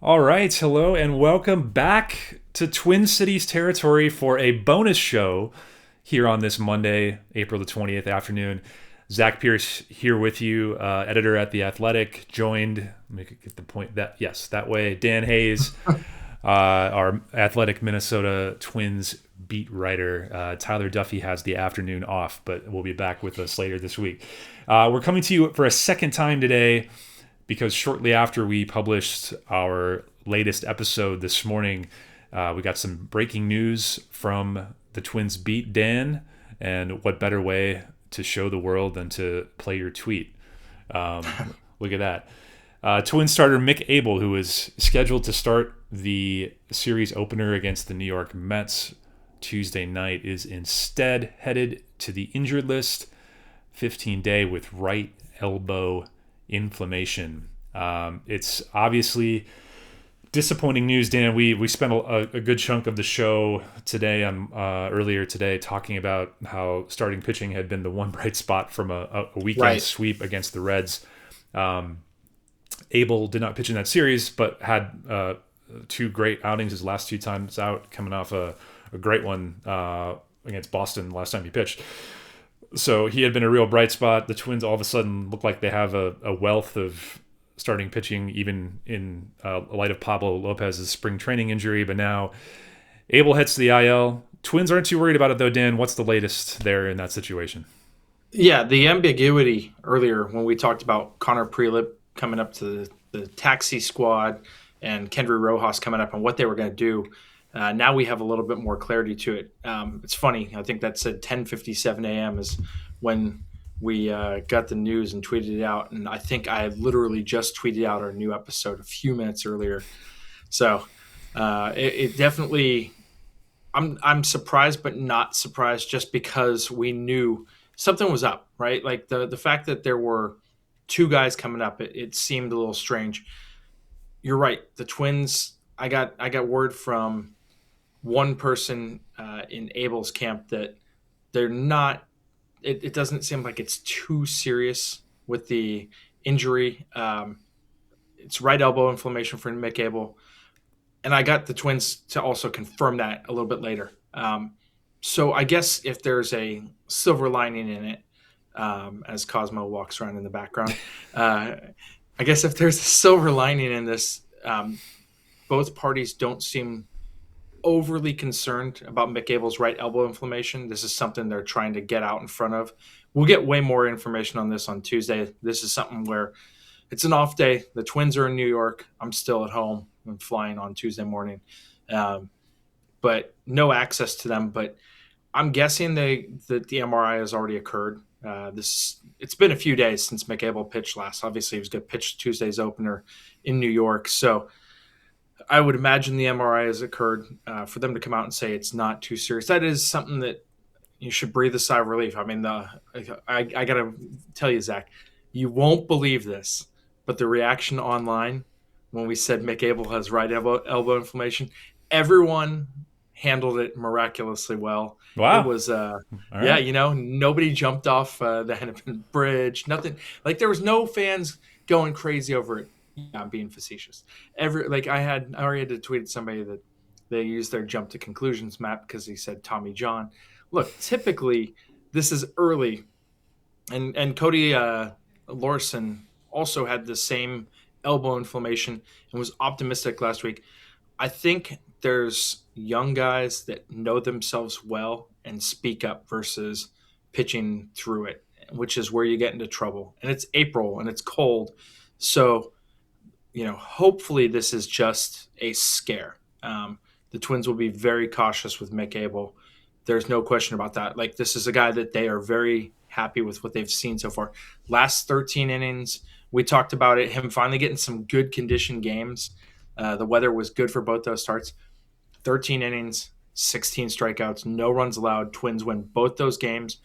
All right, hello and welcome back to Twin Cities territory for a bonus show here on this Monday, April the 20th afternoon. Zack Pierce here with you, editor at The Athletic, joined, make it get the point that, yes, that way, Dan Hayes, our Athletic Minnesota Twins beat writer. Tyler Duffy has the afternoon off, but will be back with us later this week. We're coming to you for a second time today because shortly after we published our latest episode this morning, we got some breaking news from the Twins beat Dan, and what better way to show the world than to play your tweet. Look at that. Twins starter Mick Abel, who is scheduled to start the series opener against the New York Mets Tuesday night, is instead headed to the injured list, 15-day with right elbow inflammation. It's obviously disappointing news, Dan. We spent a good chunk of the show today earlier today talking about how starting pitching had been the one bright spot from a weekend sweep against the Reds. Abel did not pitch in that series, but had two great outings his last two times out, coming off a great one against Boston last time he pitched. So he had been a real bright spot. The Twins all of a sudden look like they have a wealth of starting pitching, even in light of Pablo Lopez's spring training injury. But now Abel heads to the IL. Twins aren't too worried about it, though, Dan. What's the latest there in that situation? Yeah, the ambiguity earlier when we talked about Connor Prelip coming up to the taxi squad and Kendry Rojas coming up and what they were going to do. Now we have a little bit more clarity to it. It's funny. I think that said 10:57 a.m. is when we got the news and tweeted it out. And I think I literally just tweeted out our new episode a few minutes earlier. So it definitely – I'm surprised but not surprised just because we knew something was up, right? Like the fact that there were two guys coming up, it seemed a little strange. You're right. The Twins – I got word from – one person in Abel's camp that they're not it doesn't seem like it's too serious with the injury. It's right elbow inflammation for Mick Abel, and I got the Twins to also confirm that a little bit later. So I guess if there's a silver lining in it, as Cosmo walks around in the background, I guess if there's a silver lining in this, both parties don't seem overly concerned about Mick Abel's right elbow inflammation. This is something they're trying to get out in front of. We'll get way more information on this on Tuesday. This is something where it's an off day. The Twins are in New York. I'm still at home. I'm flying on Tuesday morning. But no access to them. But I'm guessing that the MRI has already occurred. It's been a few days since Mick Abel pitched last. Obviously, he was going to pitch Tuesday's opener in New York. So I would imagine the MRI has occurred. For them to come out and say it's not too serious, that is something that you should breathe a sigh of relief. I mean, I got to tell you, Zach, you won't believe this, but the reaction online when we said Mick Abel has right elbow inflammation, everyone handled it miraculously well. Wow. It was, right. nobody jumped off the Hennepin Bridge. Nothing. Like, there was no fans going crazy over it. Yeah, I'm being facetious. I already had to tweet at somebody that they used their jump to conclusions map because he said Tommy John. Look, typically this is early, and Cody Larson also had the same elbow inflammation and was optimistic last week. I think there's young guys that know themselves well and speak up versus pitching through it, which is where you get into trouble. And it's April and it's cold, so hopefully this is just a scare. The Twins will be very cautious with Mick Abel. There's no question about that. Like, this is a guy that they are very happy with what they've seen so far. Last 13 innings, we talked about it, him finally getting some good condition games. The weather was good for both those starts. 13 innings, 16 strikeouts, no runs allowed. Twins win both those games.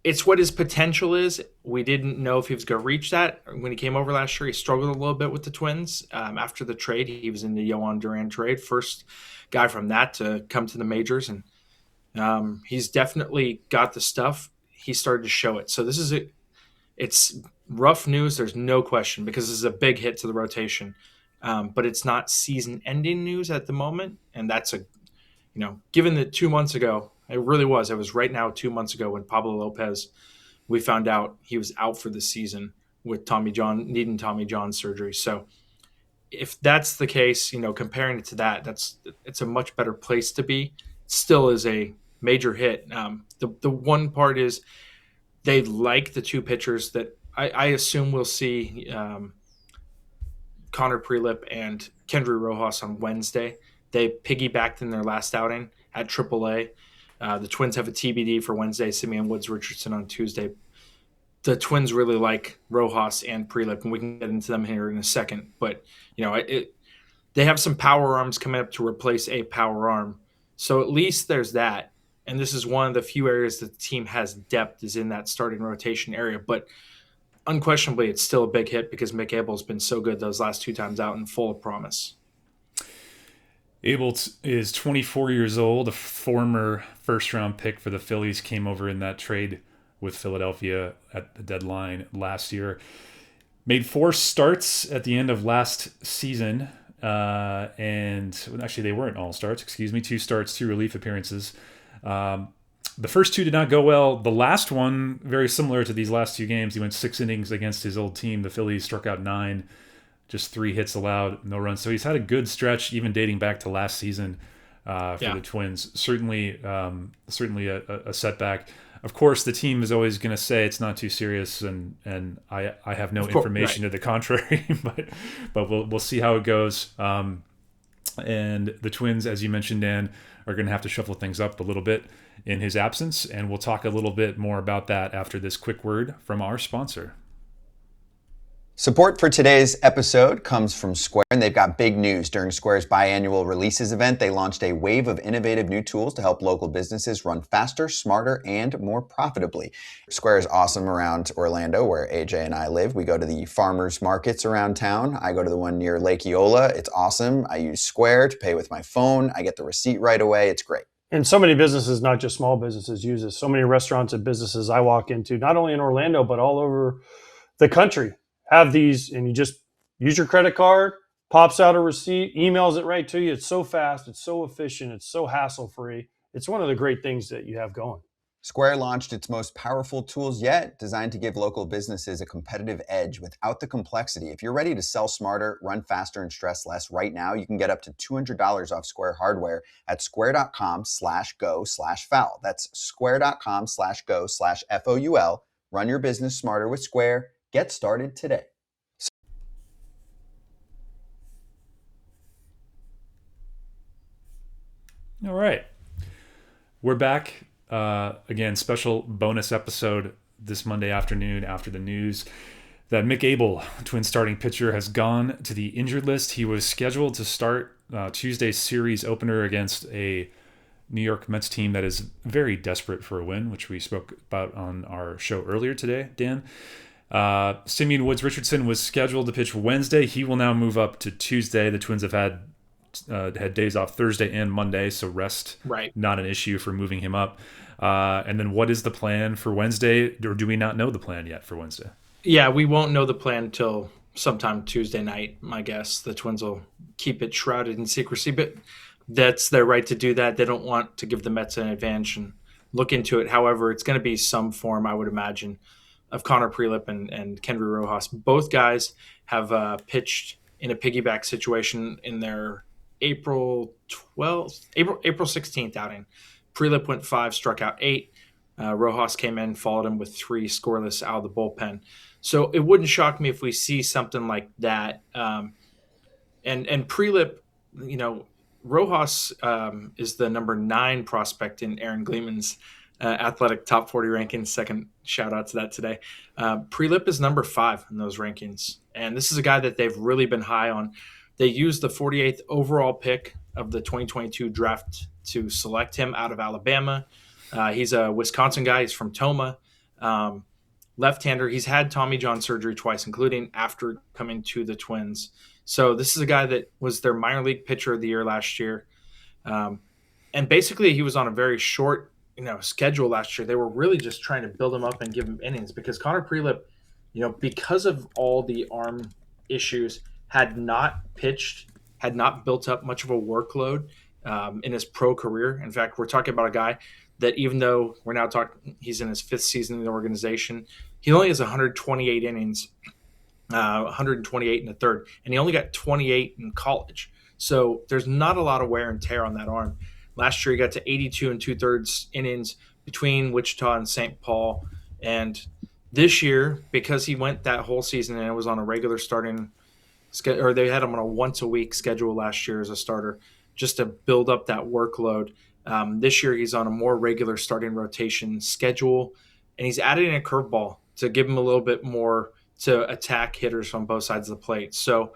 It's what his potential is. We didn't know if he was going to reach that. When he came over last year, he struggled a little bit with the Twins. After the trade, he was in the Yohan Duran trade. First guy from that to come to the majors. And he's definitely got the stuff. He started to show it. So this is it's rough news, there's no question, because this is a big hit to the rotation. But it's not season-ending news at the moment, and that's given that 2 months ago, it really was. It was right now 2 months ago when Pablo Lopez, we found out he was out for the season with needing Tommy John surgery. So if that's the case, comparing it to that, it's a much better place to be. It still is a major hit. The one part is they like the two pitchers that I assume we'll see, Connor Prelip and Kendry Rojas on Wednesday. They piggybacked in their last outing at AAA. The Twins have a TBD for Wednesday, Simeon Woods Richardson on Tuesday. The Twins really like Rojas and Prelip, and we can get into them here in a second. But, they have some power arms coming up to replace a power arm. So at least there's that. And this is one of the few areas that the team has depth, is in that starting rotation area. But unquestionably, it's still a big hit because Mick Abel has been so good those last two times out and full of promise. Abel is 24 years old, a former first-round pick for the Phillies, came over in that trade with Philadelphia at the deadline last year. Made 4 starts at the end of last season, and actually they weren't all starts, 2 starts, 2 relief appearances. The first 2 did not go well. The last one, very similar to these last 2 games, he went 6 innings against his old team. The Phillies struck out 9, just 3 hits allowed, no runs. So he's had a good stretch, even dating back to last season for the Twins. Certainly a setback. Of course, the team is always going to say it's not too serious, and I have no information to the contrary, but we'll see how it goes. And the Twins, as you mentioned, Dan, are going to have to shuffle things up a little bit in his absence, and we'll talk a little bit more about that after this quick word from our sponsor. Support for today's episode comes from Square, and they've got big news. During Square's biannual releases event, they launched a wave of innovative new tools to help local businesses run faster, smarter, and more profitably. Square is awesome around Orlando, where AJ and I live. We go to the farmers markets around town. I go to the one near Lake Eola. It's awesome. I use Square to pay with my phone. I get the receipt right away. It's great. And so many businesses, not just small businesses, use this. So many restaurants and businesses I walk into, not only in Orlando, but all over the country, have these, and you just use your credit card, pops out a receipt, emails it right to you. It's so fast, it's so efficient, it's so hassle-free. It's one of the great things that you have going. Square launched its most powerful tools yet, designed to give local businesses a competitive edge without the complexity. If you're ready to sell smarter, run faster, and stress less right now, you can get up to $200 off Square hardware at square.com/go/foul. That's square.com/go/FOUL. Run your business smarter with Square. Get started today. All right. We're back. Again, special bonus episode this Monday afternoon after the news that Mick Abel, Twins starting pitcher, has gone to the injured list. He was scheduled to start Tuesday's series opener against a New York Mets team that is very desperate for a win, which we spoke about on our show earlier today, Dan. Simeon Woods Richardson was scheduled to pitch Wednesday. He will now move up to Tuesday. The Twins have had days off Thursday and Monday, so rest not an issue for moving him up. And then what is the plan for Wednesday, or do we not know the plan yet for Wednesday? Yeah, we won't know the plan until sometime Tuesday night, my guess. The Twins will keep it shrouded in secrecy, but that's their right to do that. They don't want to give the Mets an advantage and look into it. However, it's going to be some form, I would imagine, of Connor Prelip and Kendry Rojas. Both guys have pitched in a piggyback situation in their April 16th outing. Prelip went 5, struck out 8. Rojas came in, followed him with 3 scoreless out of the bullpen. So it wouldn't shock me if we see something like that. And Prelip, Rojas is the number 9 prospect in Aaron Gleeman's athletic top 40 rankings. Second shout out to that today. Prelip is number 5 in those rankings. And this is a guy that they've really been high on. They used the 48th overall pick of the 2022 draft to select him out of Alabama. He's a Wisconsin guy. He's from Toma. Left-hander. He's had Tommy John surgery twice, including after coming to the Twins. So this is a guy that was their minor league pitcher of the year last year. And basically he was on a very short schedule last year. They were really just trying to build him up and give him innings because Connor Prelip because of all the arm issues, had not pitched, had not built up much of a workload in his pro career. In fact, we're talking about a guy that, even though we're now talking, he's in his 5th season in the organization, he only has 128 innings, 128 in the third, and he only got 28 in college. So there's not a lot of wear and tear on that arm. Last year, he got to 82 and 2/3 innings between Wichita and St. Paul. And this year, because he went that whole season and it was on a regular starting schedule, or they had him on a once-a-week schedule last year as a starter, just to build up that workload. This year, he's on a more regular starting rotation schedule, and he's added in a curveball to give him a little bit more to attack hitters from both sides of the plate. So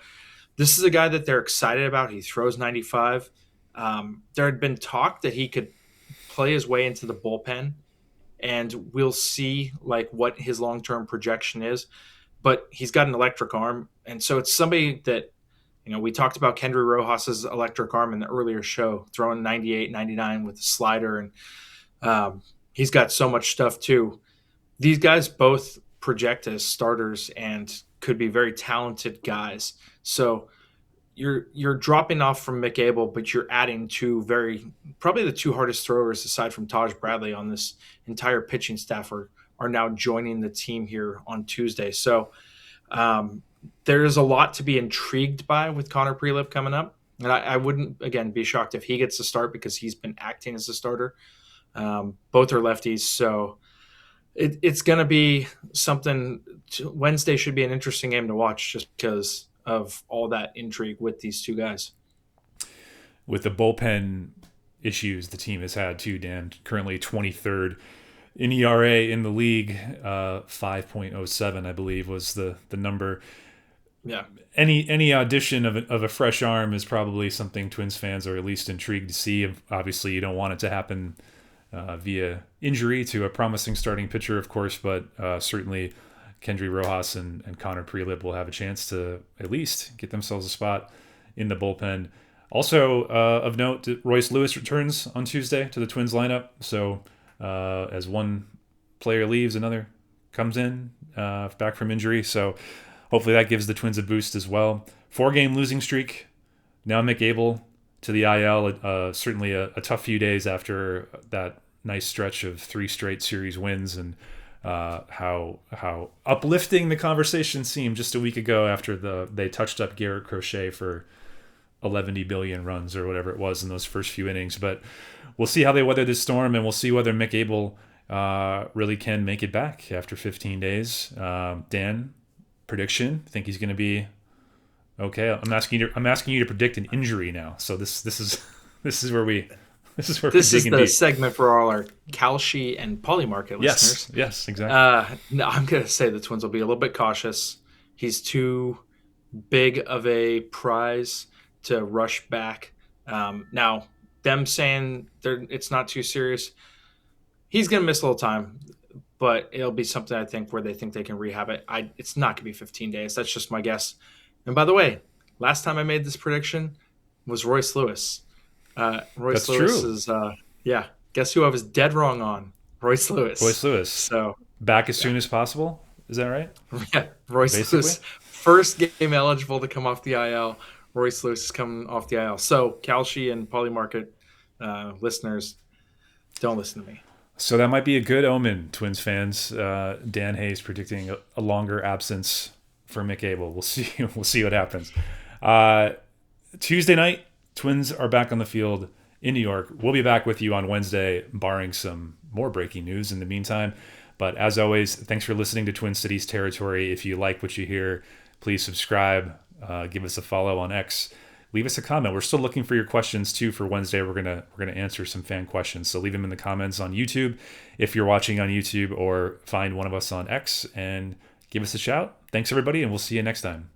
this is a guy that they're excited about. He throws 95. There had been talk that he could play his way into the bullpen, and we'll see like what his long-term projection is. But he's got an electric arm, and so it's somebody that, we talked about Kendry Rojas's electric arm in the earlier show, throwing 98, 99 with a slider, and he's got so much stuff too. These guys both project as starters and could be very talented guys. So you're dropping off from Mick Abel, but you're adding probably the 2 hardest throwers aside from Taj Bradley on this entire pitching staff are now joining the team here on Tuesday. So there is a lot to be intrigued by with Connor Prelip coming up. And I wouldn't, again, be shocked if he gets the start because he's been acting as a starter. Both are lefties. So it's going to be something. Wednesday should be an interesting game to watch just because of all that intrigue with these two guys. With the bullpen issues the team has had too, Dan, currently 23rd in ERA in the league, 5.07, I believe was the number. Yeah. Any audition of a fresh arm is probably something Twins fans are at least intrigued to see. Obviously, you don't want it to happen via injury to a promising starting pitcher, of course, but certainly Kendry Rojas and Connor Prelip will have a chance to at least get themselves a spot in the bullpen. Also, of note, Royce Lewis returns on Tuesday to the Twins lineup. So as one player leaves, another comes in back from injury. So hopefully that gives the Twins a boost as well. 4-game losing streak. Now Mick Abel to the IL. Certainly a tough few days after that nice stretch of 3 straight series wins, and how uplifting the conversation seemed just a week ago after they touched up Garrett Crochet for 11 billion runs or whatever it was in those first few innings. But we'll see how they weather this storm, and we'll see whether Mick Abel really can make it back after 15 days. Dan, prediction? Think he's going to be okay? I'm asking you to predict an injury now. So this is where we. This is the segment for all our Kalshi and Polymarket listeners. Yes, exactly. No, I'm going to say the Twins will be a little bit cautious. He's too big of a prize to rush back. Now, them saying it's not too serious, he's going to miss a little time, but it'll be something I think where they think they can rehab it. It's not going to be 15 days. That's just my guess. And by the way, last time I made this prediction was Royce Lewis. Royce Lewis true. Is guess who I was dead wrong on? Royce Lewis. So back as soon as possible. Is that right? Yeah, Royce Lewis, first game eligible to come off the IL. Royce Lewis is coming off the IL. So Kalshi and Polymarket listeners, don't listen to me. So that might be a good omen, Twins fans. Dan Hayes predicting a longer absence for Mick Abel. We'll see. We'll see what happens. Tuesday night, Twins are back on the field in New York. We'll be back with you on Wednesday, barring some more breaking news in the meantime. But as always, thanks for listening to Twin Cities Territory. If you like what you hear, please subscribe, give us a follow on X, leave us a comment. We're still looking for your questions too for Wednesday. We're gonna answer some fan questions, so leave them in the comments on YouTube if you're watching on YouTube, or find one of us on X and give us a shout. Thanks everybody, and we'll see you next time.